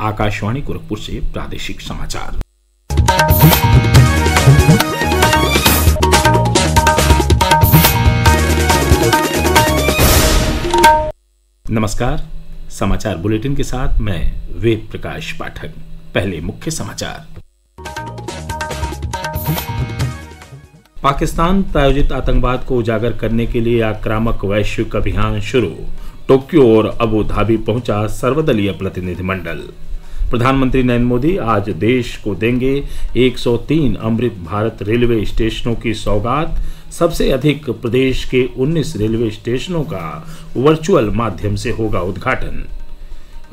आकाशवाणी गोरखपुर से प्रादेशिक समाचार। नमस्कार, समाचार बुलेटिन के साथ मैं वेद प्रकाश पाठक। पहले मुख्य समाचार। पाकिस्तान प्रायोजित आतंकवाद को उजागर करने के लिए आक्रामक वैश्विक अभियान शुरू। टोक्यो और अबू धाबी पहुंचा सर्वदलीय प्रतिनिधिमंडल। प्रधानमंत्री नरेंद्र मोदी आज देश को देंगे 103 अमृत भारत रेलवे स्टेशनों की सौगात। सबसे अधिक प्रदेश के 19 रेलवे स्टेशनों का वर्चुअल माध्यम से होगा उद्घाटन।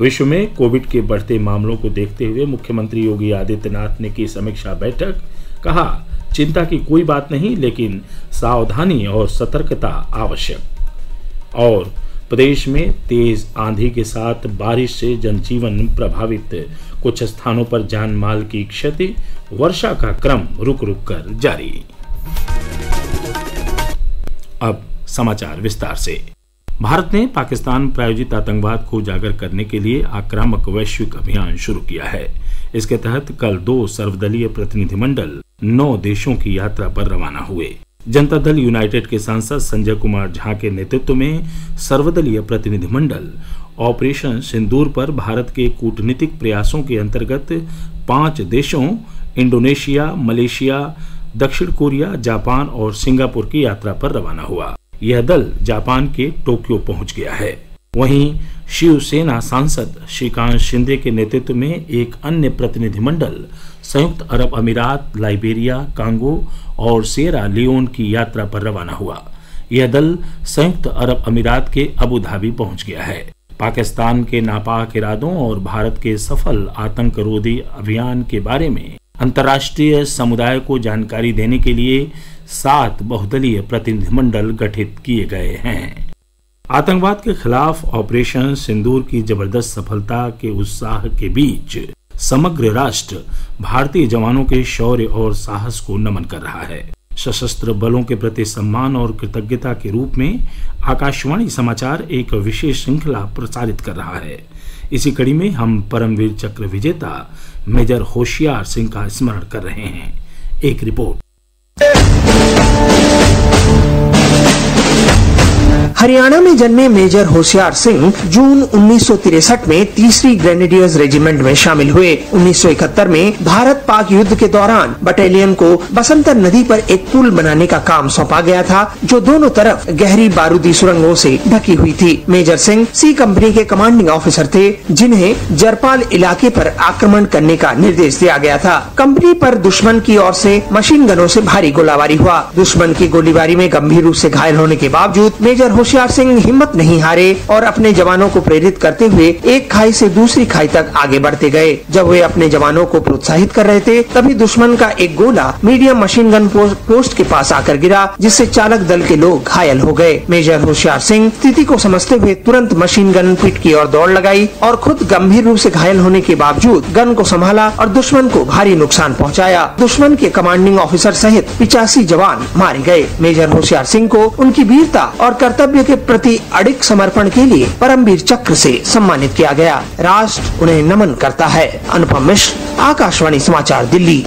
विश्व में कोविड के बढ़ते मामलों को देखते हुए मुख्यमंत्री योगी आदित्यनाथ ने की समीक्षा बैठक। कहा, चिंता की कोई बात नहीं, लेकिन सावधानी और सतर्कता आवश्यक। और प्रदेश में तेज आंधी के साथ बारिश से जनजीवन प्रभावित, कुछ स्थानों पर जान माल की क्षति। वर्षा का क्रम रुक रुक कर जारी। अब समाचार विस्तार से। भारत ने पाकिस्तान प्रायोजित आतंकवाद को उजागर करने के लिए आक्रामक वैश्विक अभियान शुरू किया है। इसके तहत कल 2 सर्वदलीय प्रतिनिधिमंडल 9 देशों की यात्रा पर रवाना हुए। जनता दल यूनाइटेड के सांसद संजय कुमार झा के नेतृत्व में सर्वदलीय प्रतिनिधिमंडल ऑपरेशन सिंदूर पर भारत के कूटनीतिक प्रयासों के अंतर्गत 5 देशों इंडोनेशिया, मलेशिया, दक्षिण कोरिया, जापान और सिंगापुर की यात्रा पर रवाना हुआ। यह दल जापान के टोक्यो पहुंच गया है। वहीं शिवसेना सांसद श्रीकांत शिंदे के नेतृत्व में एक अन्य प्रतिनिधिमंडल संयुक्त अरब अमीरात, लाइबेरिया, कांगो और सिएरा लियोन की यात्रा पर रवाना हुआ। यह दल संयुक्त अरब अमीरात के अबू धाबी पहुंच गया है। पाकिस्तान के नापाक इरादों और भारत के सफल आतंकरोधी अभियान के बारे में अंतर्राष्ट्रीय समुदाय को जानकारी देने के लिए 7 बहुदलीय प्रतिनिधिमंडल गठित किए गए हैं। आतंकवाद के खिलाफ ऑपरेशन सिंदूर की जबरदस्त सफलता के उत्साह के बीच समग्र राष्ट्र भारतीय जवानों के शौर्य और साहस को नमन कर रहा है। सशस्त्र बलों के प्रति सम्मान और कृतज्ञता के रूप में आकाशवाणी समाचार एक विशेष श्रृंखला प्रसारित कर रहा है। इसी कड़ी में हम परमवीर चक्र विजेता मेजर होशियार सिंह का स्मरण कर रहे हैं। एक रिपोर्ट। हरियाणा में जन्मे मेजर होशियार सिंह जून 1963 में 3री ग्रेनेडियर्स रेजिमेंट में शामिल हुए। 1971 में भारत पाक युद्ध के दौरान बटालियन को बसंतर नदी पर एक पुल बनाने का काम सौंपा गया था, जो दोनों तरफ गहरी बारूदी सुरंगों से ढकी हुई थी। मेजर सिंह सी कंपनी के कमांडिंग ऑफिसर थे, जिन्हें जरपाल इलाके पर आक्रमण करने का निर्देश दिया गया था। कंपनी पर दुश्मन की ओर से मशीन गनों से भारी गोलाबारी हुआ। दुश्मन की गोलीबारी में गंभीर रूप से घायल होने के बावजूद मेजर होशियार सिंह हिम्मत नहीं हारे और अपने जवानों को प्रेरित करते हुए एक खाई से दूसरी खाई तक आगे बढ़ते गए। जब वे अपने जवानों को प्रोत्साहित कर रहे थे, तभी दुश्मन का एक गोला मीडियम मशीन गन पोस्ट के पास आकर गिरा, जिससे चालक दल के लोग घायल हो गए। मेजर होशियार सिंह स्थिति को समझते हुए तुरंत मशीन गन पिट की ओर दौड़ लगाई और खुद गंभीर रूप से घायल होने के बावजूद गन को संभाला और दुश्मन को भारी नुकसान पहुँचाया। दुश्मन के कमांडिंग ऑफिसर सहित 85 जवान मारे गए। मेजर होशियार सिंह को उनकी वीरता और कर्तव्य के प्रति अडिग समर्पण के लिए परमवीर चक्र से सम्मानित किया गया। राष्ट्र उन्हें नमन करता है। अनुपम मिश्र, आकाशवाणी समाचार, दिल्ली।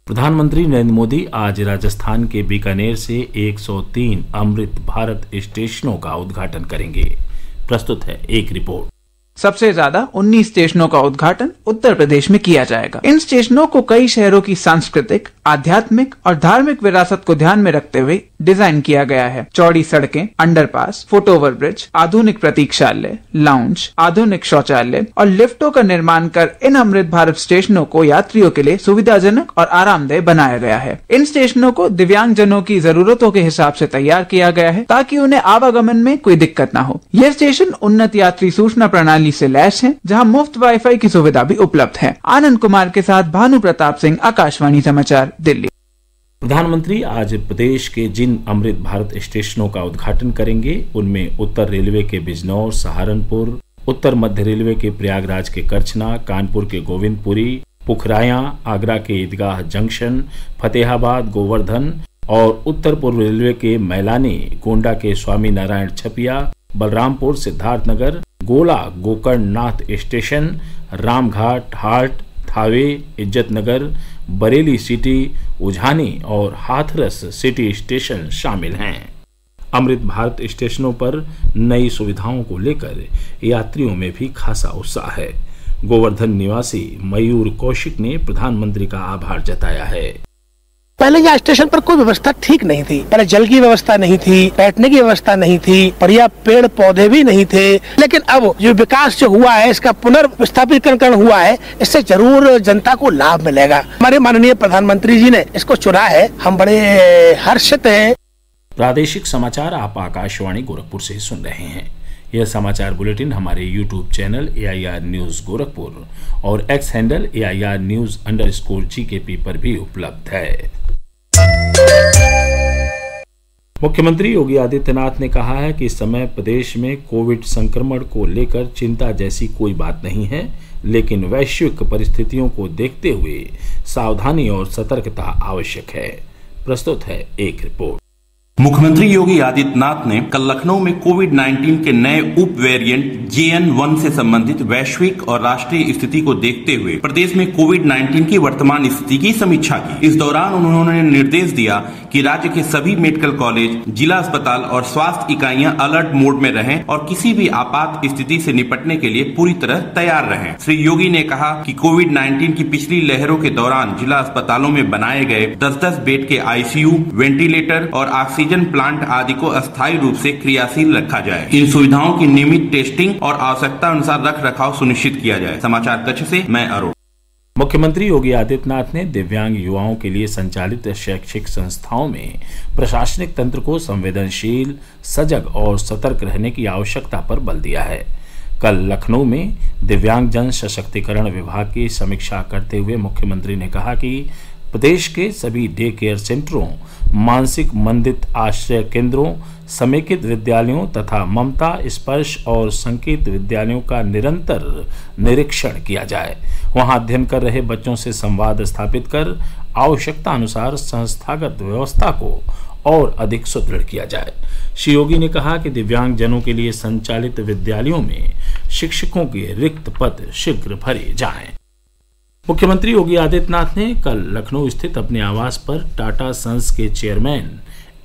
प्रधानमंत्री नरेंद्र मोदी आज राजस्थान के बीकानेर से 103 अमृत भारत स्टेशनों का उद्घाटन करेंगे। प्रस्तुत है एक रिपोर्ट। सबसे ज्यादा 19 स्टेशनों का उद्घाटन उत्तर प्रदेश में किया जाएगा। इन स्टेशनों को कई शहरों की सांस्कृतिक, आध्यात्मिक और धार्मिक विरासत को ध्यान में रखते हुए डिजाइन किया गया है। चौड़ी सड़कें, अंडरपास, फुटओवर ब्रिज, आधुनिक प्रतीक्षालय, लाउंज, आधुनिक शौचालय और लिफ्टों का निर्माण कर इन अमृत भारत स्टेशनों को यात्रियों के लिए सुविधाजनक और आरामदेह बनाया गया है। इन स्टेशनों को दिव्यांग जनों की जरूरतों के हिसाब से तैयार किया गया है, ताकि उन्हें आवागमन में कोई दिक्कत न हो। यह स्टेशन उन्नत यात्री सूचना प्रणाली से लैस है, जहां मुफ्त वाईफाई की सुविधा भी उपलब्ध है। आनंद कुमार के साथ भानु प्रताप सिंह, आकाशवाणी समाचार, दिल्ली। प्रधानमंत्री आज प्रदेश के जिन अमृत भारत स्टेशनों का उद्घाटन करेंगे, उनमें उत्तर रेलवे के बिजनौर, सहारनपुर, उत्तर मध्य रेलवे के प्रयागराज के करछना, कानपुर के गोविंदपुरी, पुखराया, आगरा के ईदगाह जंक्शन, फतेहाबाद, गोवर्धन और उत्तर पूर्व रेलवे के मैलानी, गोंडा के स्वामी नारायण छपिया, बलरामपुर, सिद्धार्थनगर, गोला गोकर्णनाथ स्टेशन, रामघाट हाट, थावे, इज्जतनगर, बरेली सिटी, उझानी और हाथरस सिटी स्टेशन शामिल हैं। अमृत भारत स्टेशनों पर नई सुविधाओं को लेकर यात्रियों में भी खासा उत्साह है। गोवर्धन निवासी मयूर कौशिक ने प्रधानमंत्री का आभार जताया है। पहले यहाँ स्टेशन पर कोई व्यवस्था ठीक नहीं थी। पहले जल की व्यवस्था नहीं थी, बैठने की व्यवस्था नहीं थी, पर्याप्त पेड़ पौधे भी नहीं थे। लेकिन अब जो विकास जो हुआ है, इसका पुनर्स्थापितकरण हुआ है, इससे जरूर जनता को लाभ मिलेगा। हमारे माननीय प्रधानमंत्री जी ने इसको चुना है, हम बड़े हर्षित हैं। प्रादेशिक समाचार आप आकाशवाणी गोरखपुर से सुन रहे हैं। यह समाचार बुलेटिन हमारे YouTube channel AIR news Gorakhpur और X हैंडल AIR News_GKP पर भी उपलब्ध है। मुख्यमंत्री योगी आदित्यनाथ ने कहा है कि इस समय प्रदेश में कोविड संक्रमण को लेकर चिंता जैसी कोई बात नहीं है, लेकिन वैश्विक परिस्थितियों को देखते हुए सावधानी और सतर्कता आवश्यक है। प्रस्तुत है एक रिपोर्ट। मुख्यमंत्री योगी आदित्यनाथ ने कल लखनऊ में कोविड-19 के नए उप वेरिएंट JN.1 से संबंधित वैश्विक और राष्ट्रीय स्थिति को देखते हुए प्रदेश में कोविड-19 की वर्तमान स्थिति की समीक्षा की। इस दौरान उन्होंने निर्देश दिया कि राज्य के सभी मेडिकल कॉलेज, जिला अस्पताल और स्वास्थ्य इकाइयां अलर्ट मोड में रहें और किसी भी आपात स्थिति से निपटने के लिए पूरी तरह तैयार रहें। श्री योगी ने कहा कि कोविड-19 की पिछली लहरों के दौरान जिला अस्पतालों में बनाए गए 10-10 बेड के ICU, वेंटिलेटर और ऑक्सीजन प्लांट आदि को अस्थायी रूप से क्रियाशील रखा जाए। इन सुविधाओं की नियमित टेस्टिंग और आवश्यकता अनुसार रख रखाव सुनिश्चित किया जाए। समाचार कक्ष से मैं अरुण। मुख्यमंत्री योगी आदित्यनाथ ने दिव्यांग युवाओं के लिए संचालित शैक्षिक संस्थाओं में प्रशासनिक तंत्र को संवेदनशील, सजग और सतर्क रहने की आवश्यकता पर बल दिया है। कल लखनऊ में दिव्यांग जन सशक्तिकरण विभाग की समीक्षा करते हुए मुख्यमंत्री ने कहा कि प्रदेश के सभी डे केयर सेंटरों, मानसिक मंदित आश्रय केंद्रों, समेकित विद्यालयों तथा ममता स्पर्श और संकेत विद्यालयों का निरंतर निरीक्षण किया जाए। वहां अध्ययन कर रहे बच्चों से संवाद स्थापित कर आवश्यकता अनुसार संस्थागत व्यवस्था को और अधिक सुदृढ़ किया जाए। श्री योगी ने कहा कि दिव्यांग जनों के लिए संचालित विद्यालयों में शिक्षकों के रिक्त पद शीघ्र भरे जाएं। मुख्यमंत्री योगी आदित्यनाथ ने कल लखनऊ स्थित अपने आवास पर टाटा सन्स के चेयरमैन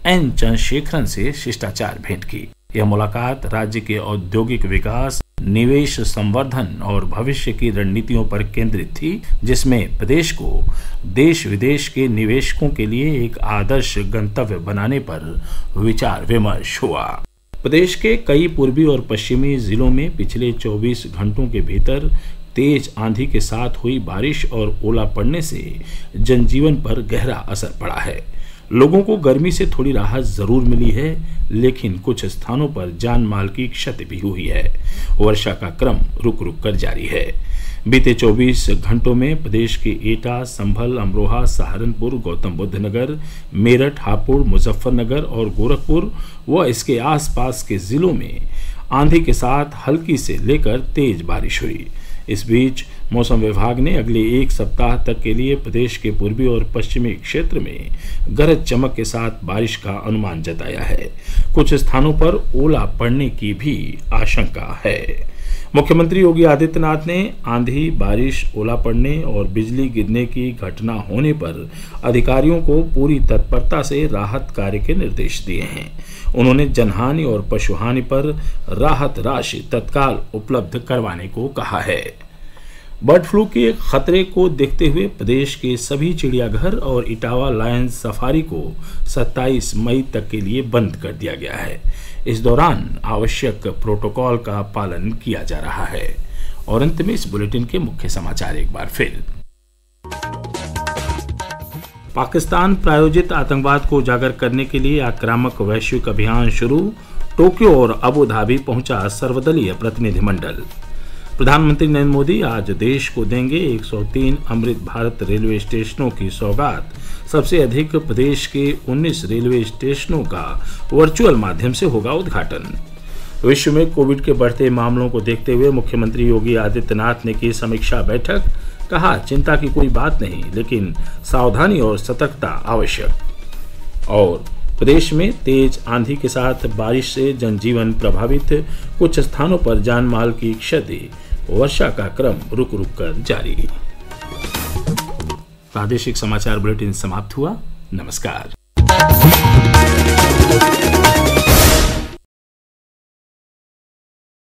N चंद्रशेखरन से शिष्टाचार भेंट की। यह मुलाकात राज्य के औद्योगिक विकास, निवेश संवर्धन और भविष्य की रणनीतियों पर केंद्रित थी, जिसमें प्रदेश को देश विदेश के निवेशकों के लिए एक आदर्श गंतव्य बनाने पर विचार विमर्श हुआ। प्रदेश के कई पूर्वी और पश्चिमी जिलों में पिछले 24 घंटों के भीतर तेज आंधी के साथ हुई बारिश और ओला पड़ने से जनजीवन पर गहरा असर पड़ा है। लोगों को गर्मी से थोड़ी राहत जरूर मिली है, लेकिन कुछ स्थानों पर जान माल की क्षति भी हुई है। वर्षा का क्रम रुक रुक कर जारी है। बीते 24 घंटों में प्रदेश के एटा, संभल, अमरोहा, सहारनपुर, गौतम बुद्ध नगर, मेरठ, हापुड़, मुजफ्फरनगर और गोरखपुर व इसके आसपास के जिलों में आंधी के साथ हल्की से लेकर तेज बारिश हुई। इस बीच मौसम विभाग ने अगले एक सप्ताह तक के लिए प्रदेश के पूर्वी और पश्चिमी क्षेत्र में गरज चमक के साथ बारिश का अनुमान जताया है। कुछ स्थानों पर ओला पड़ने की भी आशंका है। मुख्यमंत्री योगी आदित्यनाथ ने आंधी, बारिश, ओला पड़ने और बिजली गिरने की घटना होने पर अधिकारियों को पूरी तत्परता से राहत कार्य के निर्देश दिए हैं। उन्होंने जनहानि और पशुहानि पर राहत राशि तत्काल उपलब्ध करवाने को कहा है। बर्ड फ्लू के खतरे को देखते हुए प्रदेश के सभी चिड़ियाघर और इटावा लायंस सफारी को 27 मई तक के लिए बंद कर दिया गया है। इस दौरान आवश्यक प्रोटोकॉल का पालन किया जा रहा है। और अंत में इस बुलेटिन के मुख्य समाचार एक बार फिर। पाकिस्तान प्रायोजित आतंकवाद को उजागर करने के लिए आक्रामक वैश्विक अभियान शुरू। टोक्यो और अबू धाबी पहुंचा सर्वदलीय प्रतिनिधिमंडल। प्रधानमंत्री नरेंद्र मोदी आज देश को देंगे 103 अमृत भारत रेलवे स्टेशनों की सौगात। सबसे अधिक प्रदेश के 19 रेलवे स्टेशनों का वर्चुअल माध्यम से होगा उद्घाटन। विश्व में कोविड के बढ़ते मामलों को देखते हुए मुख्यमंत्री योगी आदित्यनाथ ने की समीक्षा बैठक। कहा, चिंता की कोई बात नहीं, लेकिन सावधानी और सतर्कता आवश्यक। और प्रदेश में तेज आंधी के साथ बारिश से जनजीवन प्रभावित, कुछ स्थानों पर जान माल की क्षति, वर्षा का क्रम रुक रुक कर जारी। प्रादेशिक समाचार बुलेटिन समाप्त हुआ। नमस्कार।